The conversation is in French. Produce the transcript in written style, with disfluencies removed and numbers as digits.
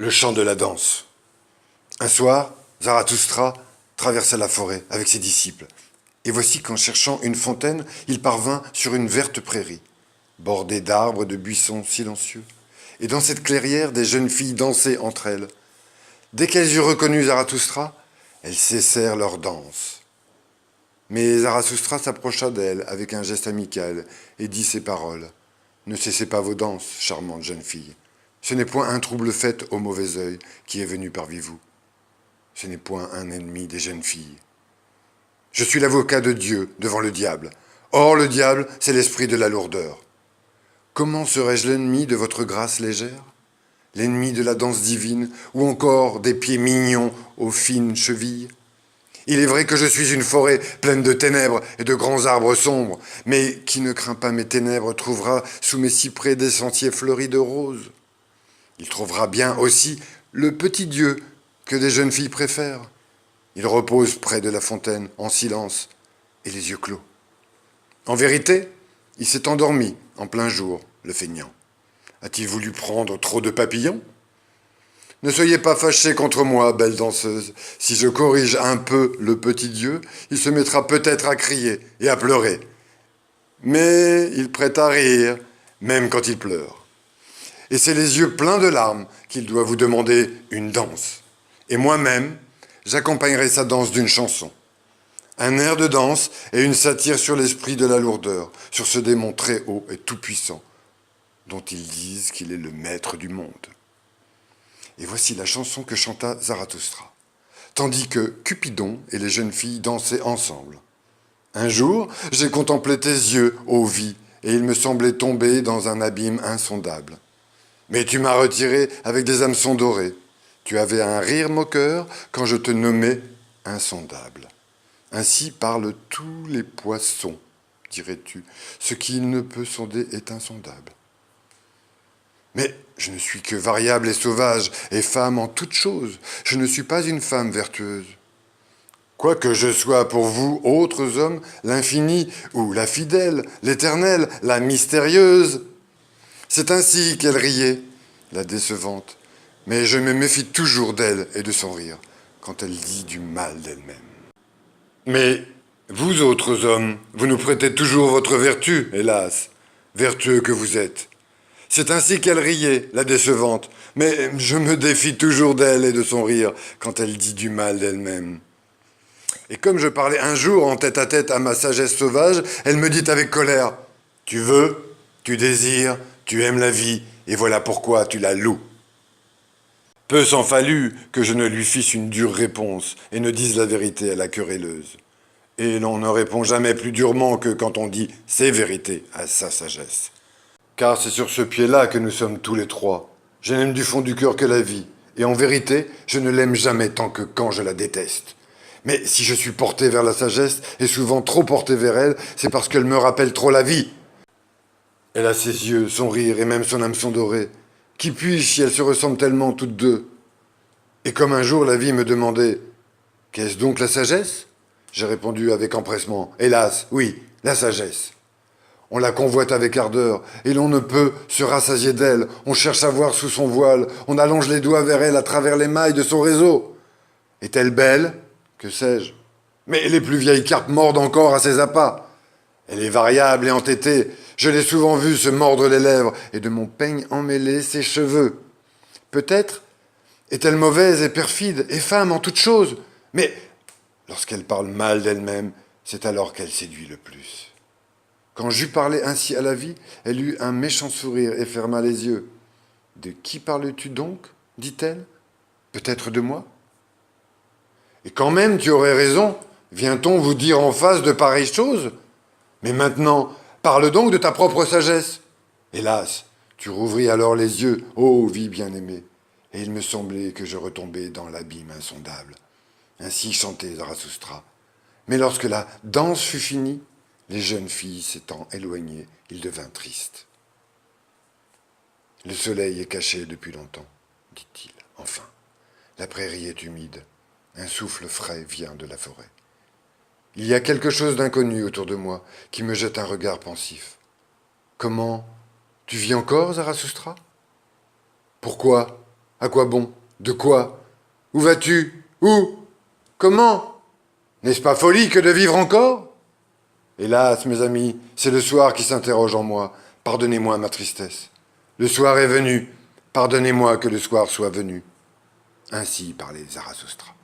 Le chant de la danse. Un soir, Zarathustra traversa la forêt avec ses disciples. Et voici qu'en cherchant une fontaine, il parvint sur une verte prairie, bordée d'arbres et de buissons silencieux. Et dans cette clairière, des jeunes filles dansaient entre elles. Dès qu'elles eurent reconnu Zarathustra, elles cessèrent leur danse. Mais Zarathustra s'approcha d'elles avec un geste amical et dit ces paroles. « Ne cessez pas vos danses, charmantes jeunes filles. Ce n'est point un trouble fait au mauvais œil qui est venu parmi vous. Ce n'est point un ennemi des jeunes filles. Je suis l'avocat de Dieu devant le diable. Or, le diable, c'est l'esprit de la lourdeur. Comment serais-je l'ennemi de votre grâce légère? L'ennemi de la danse divine, ou encore des pieds mignons aux fines chevilles? Il est vrai que je suis une forêt pleine de ténèbres et de grands arbres sombres, mais qui ne craint pas mes ténèbres trouvera sous mes cyprès des sentiers fleuris de roses. Il trouvera bien aussi le petit Dieu que des jeunes filles préfèrent. Il repose près de la fontaine, en silence, et les yeux clos. En vérité, il s'est endormi en plein jour, le feignant. A-t-il voulu prendre trop de papillons? Ne soyez pas fâchés contre moi, belle danseuse. Si je corrige un peu le petit Dieu, il se mettra peut-être à crier et à pleurer. Mais il prête à rire, même quand il pleure. Et c'est les yeux pleins de larmes qu'il doit vous demander une danse. Et moi-même, j'accompagnerai sa danse d'une chanson. Un air de danse et une satire sur l'esprit de la lourdeur, sur ce démon très haut et tout-puissant, dont ils disent qu'il est le maître du monde. Et voici la chanson que chanta Zarathustra, tandis que Cupidon et les jeunes filles dansaient ensemble. Un jour, j'ai contemplé tes yeux, ô vie, et il me semblait tomber dans un abîme insondable. Mais tu m'as retiré avec des hameçons dorés. Tu avais un rire moqueur quand je te nommais insondable. Ainsi parlent tous les poissons, dirais-tu. Ce qu'il ne peut sonder est insondable. Mais je ne suis que variable et sauvage, et femme en toutes choses. Je ne suis pas une femme vertueuse. Quoique je sois pour vous, autres hommes, l'infini, ou la fidèle, l'éternelle, la mystérieuse. C'est ainsi qu'elle riait, la décevante. Mais je me méfie toujours d'elle et de son rire, quand elle dit du mal d'elle-même. Mais vous autres hommes, vous nous prêtez toujours votre vertu, hélas, vertueux que vous êtes. C'est ainsi qu'elle riait, la décevante, mais je me défie toujours d'elle et de son rire, quand elle dit du mal d'elle-même. Et comme je parlais un jour en tête-à-tête à ma sagesse sauvage, elle me dit avec colère, « Tu veux, tu désires, tu aimes la vie, et voilà pourquoi tu la loues. » Peu s'en fallut que je ne lui fisse une dure réponse et ne dise la vérité à la querelleuse. Et l'on ne répond jamais plus durement que quand on dit ses vérités à sa sagesse. Car c'est sur ce pied-là que nous sommes tous les trois. Je n'aime du fond du cœur que la vie, et en vérité, je ne l'aime jamais tant que quand je la déteste. Mais si je suis porté vers la sagesse, et souvent trop porté vers elle, c'est parce qu'elle me rappelle trop la vie. Elle a ses yeux, son rire et même son hameçon doré. Qui puis-je si elles se ressemblent tellement toutes deux? Et comme un jour la vie me demandait « Qu'est-ce donc la sagesse ?» J'ai répondu avec empressement « Hélas, oui, la sagesse. » On la convoite avec ardeur, et l'on ne peut se rassasier d'elle. On cherche à voir sous son voile, on allonge les doigts vers elle à travers les mailles de son réseau. Est-elle belle? Que sais-je? Mais les plus vieilles carpes mordent encore à ses appâts. Elle est variable et entêtée. Je l'ai souvent vue se mordre les lèvres et de mon peigne emmêler ses cheveux. Peut-être est-elle mauvaise et perfide et femme en toutes choses, mais lorsqu'elle parle mal d'elle-même, c'est alors qu'elle séduit le plus. Quand j'eus parlé ainsi à la vie, elle eut un méchant sourire et ferma les yeux. « De qui parles-tu donc ?» dit-elle. « Peut-être de moi ?»« Et quand même, tu aurais raison. Vient-on vous dire en face de pareilles choses? Mais maintenant, parle donc de ta propre sagesse. » Hélas, tu rouvris alors les yeux, ô vie bien-aimée, et il me semblait que je retombais dans l'abîme insondable. Ainsi chantait Zarathustra. Mais lorsque la danse fut finie, les jeunes filles s'étant éloignées, il devint triste. « Le soleil est caché depuis longtemps, dit-il, enfin. La prairie est humide, un souffle frais vient de la forêt. Il y a quelque chose d'inconnu autour de moi qui me jette un regard pensif. Comment? Tu vis encore, Zarathustra? Pourquoi? À quoi bon? De quoi? Où vas-tu? Où? Comment? N'est-ce pas folie que de vivre encore? Hélas, mes amis, c'est le soir qui s'interroge en moi. Pardonnez-moi ma tristesse. Le soir est venu. Pardonnez-moi que le soir soit venu. Ainsi parlait Zarathustra.